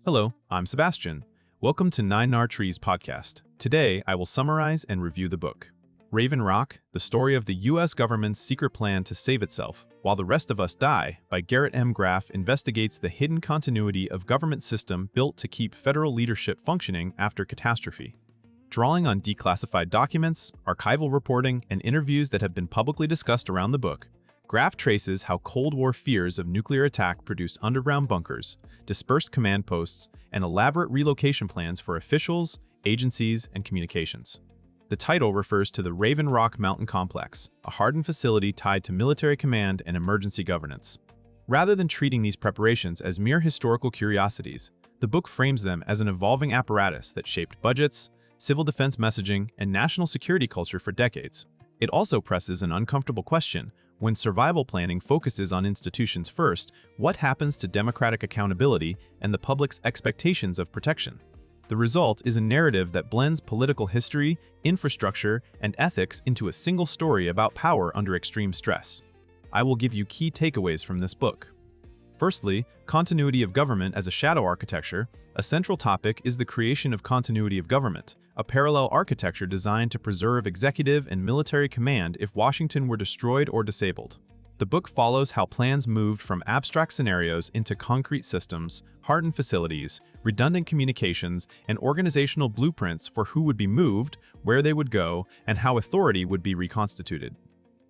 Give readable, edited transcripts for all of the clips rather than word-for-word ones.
Hello, I'm Sebastian. Welcome to Nine Nar Trees podcast. Today, I will summarize and review the book. Raven Rock, the story of the U.S. government's secret plan to save itself, while the rest of us die, by Garrett M. Graff investigates the hidden continuity of government system built to keep federal leadership functioning after catastrophe. Drawing on declassified documents, archival reporting, and interviews that have been publicly discussed around the book, Graff traces how Cold War fears of nuclear attack produced underground bunkers, dispersed command posts, and elaborate relocation plans for officials, agencies, and communications. The title refers to the Raven Rock Mountain Complex, a hardened facility tied to military command and emergency governance. Rather than treating these preparations as mere historical curiosities, the book frames them as an evolving apparatus that shaped budgets, civil defense messaging, and national security culture for decades. It also presses an uncomfortable question: when survival planning focuses on institutions first, what happens to democratic accountability and the public's expectations of protection? The result is a narrative that blends political history, infrastructure, and ethics into a single story about power under extreme stress. I will give you key takeaways from this book. Firstly, continuity of government as a shadow architecture. A central topic is the creation of continuity of government, a parallel architecture designed to preserve executive and military command if Washington were destroyed or disabled. The book follows how plans moved from abstract scenarios into concrete systems, hardened facilities, redundant communications, and organizational blueprints for who would be moved, where they would go, and how authority would be reconstituted.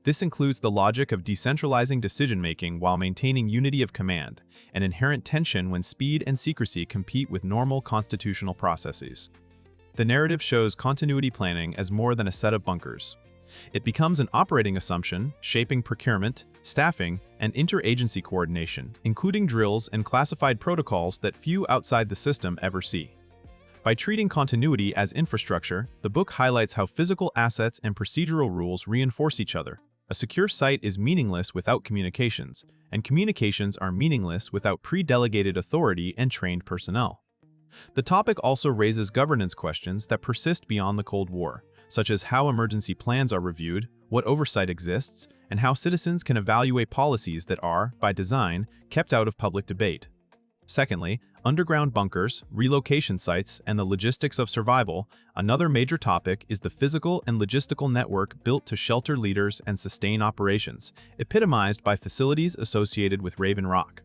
This includes the logic of decentralizing decision-making while maintaining unity of command, an inherent tension when speed and secrecy compete with normal constitutional processes. The narrative shows continuity planning as more than a set of bunkers. It becomes an operating assumption, shaping procurement, staffing, and interagency coordination, including drills and classified protocols that few outside the system ever see. By treating continuity as infrastructure, the book highlights how physical assets and procedural rules reinforce each other. A secure site is meaningless without communications, and communications are meaningless without predelegated authority and trained personnel. The topic also raises governance questions that persist beyond the Cold War, such as how emergency plans are reviewed, what oversight exists, and how citizens can evaluate policies that are, by design, kept out of public debate. Secondly, underground bunkers, relocation sites, and the logistics of survival. Another major topic is the physical and logistical network built to shelter leaders and sustain operations, epitomized by facilities associated with Raven Rock.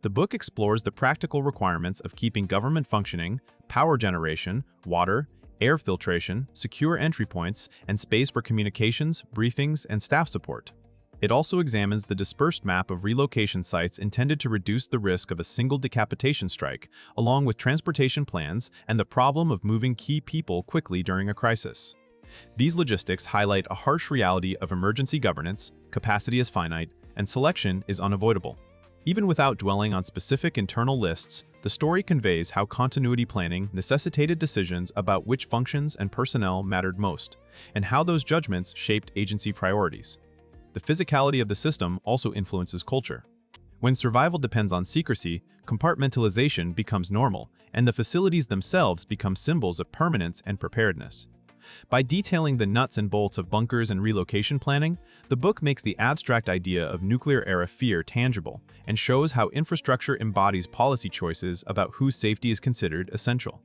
The book explores the practical requirements of keeping government functioning, power generation, water, air filtration, secure entry points, and space for communications, briefings, and staff support. It also examines the dispersed map of relocation sites intended to reduce the risk of a single decapitation strike, along with transportation plans and the problem of moving key people quickly during a crisis. These logistics highlight a harsh reality of emergency governance: capacity is finite, and selection is unavoidable. Even without dwelling on specific internal lists, the story conveys how continuity planning necessitated decisions about which functions and personnel mattered most, and how those judgments shaped agency priorities. The physicality of the system also influences culture. When survival depends on secrecy, compartmentalization becomes normal, and the facilities themselves become symbols of permanence and preparedness. By detailing the nuts and bolts of bunkers and relocation planning, the book makes the abstract idea of nuclear-era fear tangible and shows how infrastructure embodies policy choices about whose safety is considered essential.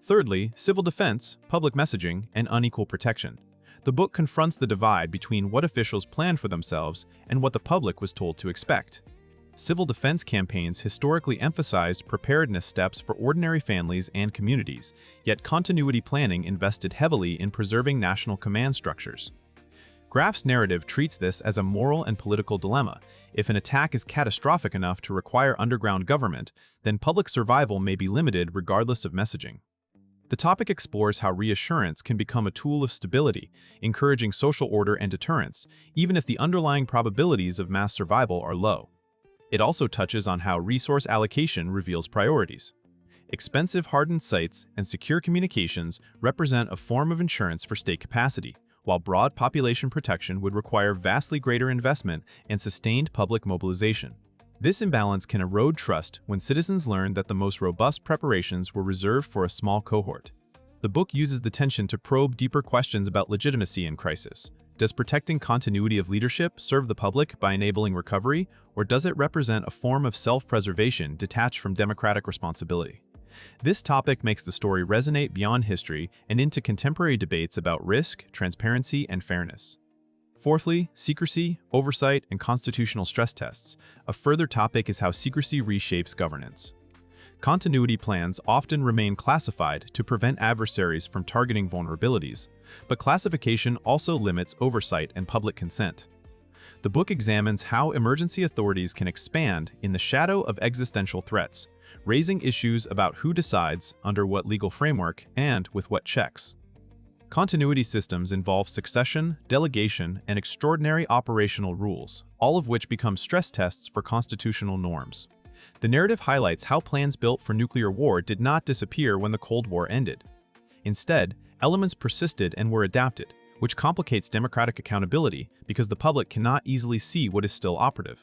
Thirdly, civil defense, public messaging, and unequal protection. The book confronts the divide between what officials planned for themselves and what the public was told to expect. Civil defense campaigns historically emphasized preparedness steps for ordinary families and communities, yet continuity planning invested heavily in preserving national command structures. Graff's narrative treats this as a moral and political dilemma. If an attack is catastrophic enough to require underground government, then public survival may be limited regardless of messaging. The topic explores how reassurance can become a tool of stability, encouraging social order and deterrence, even if the underlying probabilities of mass survival are low. It also touches on how resource allocation reveals priorities. Expensive hardened sites and secure communications represent a form of insurance for state capacity, while broad population protection would require vastly greater investment and sustained public mobilization. This imbalance can erode trust when citizens learn that the most robust preparations were reserved for a small cohort. The book uses the tension to probe deeper questions about legitimacy in crisis. Does protecting continuity of leadership serve the public by enabling recovery, or does it represent a form of self-preservation detached from democratic responsibility? This topic makes the story resonate beyond history and into contemporary debates about risk, transparency, and fairness. Fourthly, secrecy, oversight, and constitutional stress tests. A further topic is how secrecy reshapes governance. Continuity plans often remain classified to prevent adversaries from targeting vulnerabilities, but classification also limits oversight and public consent. The book examines how emergency authorities can expand in the shadow of existential threats, raising issues about who decides, under what legal framework, and with what checks. Continuity systems involve succession, delegation, and extraordinary operational rules, all of which become stress tests for constitutional norms. The narrative highlights how plans built for nuclear war did not disappear when the Cold War ended. Instead, elements persisted and were adapted, which complicates democratic accountability because the public cannot easily see what is still operative.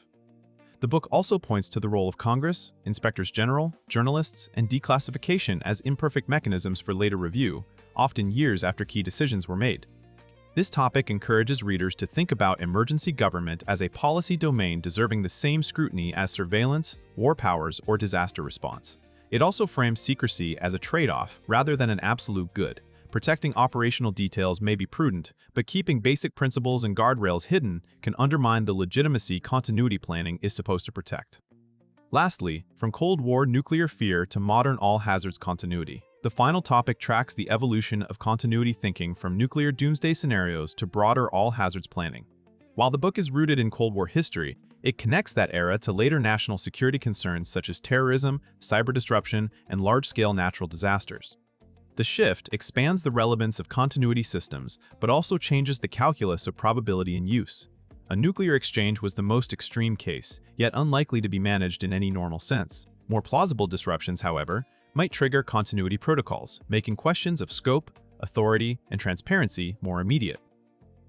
The book also points to the role of Congress, inspectors general, journalists, and declassification as imperfect mechanisms for later review, often years after key decisions were made. This topic encourages readers to think about emergency government as a policy domain deserving the same scrutiny as surveillance, war powers, or disaster response. It also frames secrecy as a trade-off rather than an absolute good. Protecting operational details may be prudent, but keeping basic principles and guardrails hidden can undermine the legitimacy continuity planning is supposed to protect. Lastly, from Cold War nuclear fear to modern all-hazards continuity. The final topic tracks the evolution of continuity thinking from nuclear doomsday scenarios to broader all-hazards planning. While the book is rooted in Cold War history, it connects that era to later national security concerns such as terrorism, cyber disruption, and large-scale natural disasters. The shift expands the relevance of continuity systems, but also changes the calculus of probability and use. A nuclear exchange was the most extreme case, yet unlikely to be managed in any normal sense. More plausible disruptions, however, might trigger continuity protocols, making questions of scope, authority, and transparency more immediate.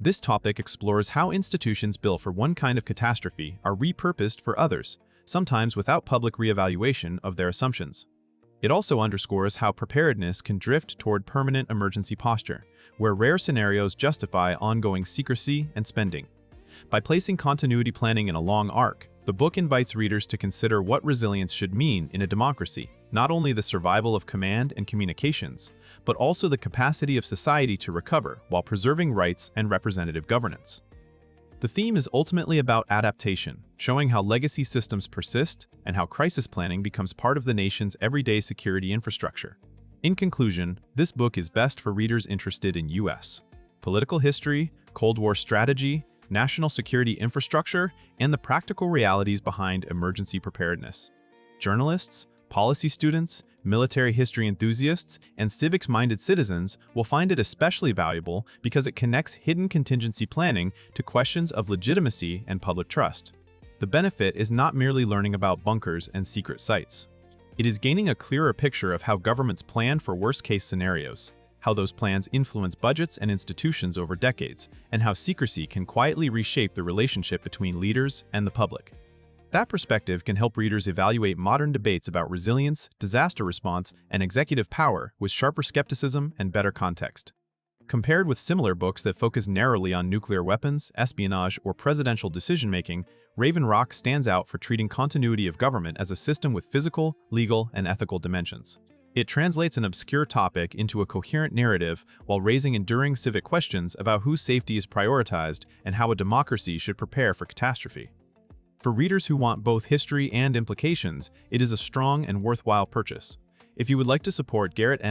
This topic explores how institutions built for one kind of catastrophe are repurposed for others, sometimes without public reevaluation of their assumptions. It also underscores how preparedness can drift toward permanent emergency posture, where rare scenarios justify ongoing secrecy and spending. By placing continuity planning in a long arc, the book invites readers to consider what resilience should mean in a democracy, not only the survival of command and communications, but also the capacity of society to recover while preserving rights and representative governance. The theme is ultimately about adaptation, showing how legacy systems persist and how crisis planning becomes part of the nation's everyday security infrastructure. In conclusion, this book is best for readers interested in U.S. political history, Cold War strategy, national security infrastructure, and the practical realities behind emergency preparedness. Journalists, policy students, military history enthusiasts, and civics-minded citizens will find it especially valuable because it connects hidden contingency planning to questions of legitimacy and public trust. The benefit is not merely learning about bunkers and secret sites. It is gaining a clearer picture of how governments plan for worst-case scenarios, how those plans influence budgets and institutions over decades, and how secrecy can quietly reshape the relationship between leaders and the public. That perspective can help readers evaluate modern debates about resilience, disaster response, and executive power with sharper skepticism and better context. Compared with similar books that focus narrowly on nuclear weapons, espionage, or presidential decision-making, Raven Rock stands out for treating continuity of government as a system with physical, legal, and ethical dimensions. It translates an obscure topic into a coherent narrative while raising enduring civic questions about whose safety is prioritized and how a democracy should prepare for catastrophe. For readers who want both history and implications, it is a strong and worthwhile purchase. If you would like to support Garrett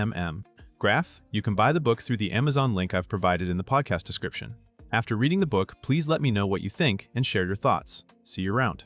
Graff, you can buy the book through the Amazon link I've provided in the podcast description. After reading the book, please let me know what you think and share your thoughts. See you around.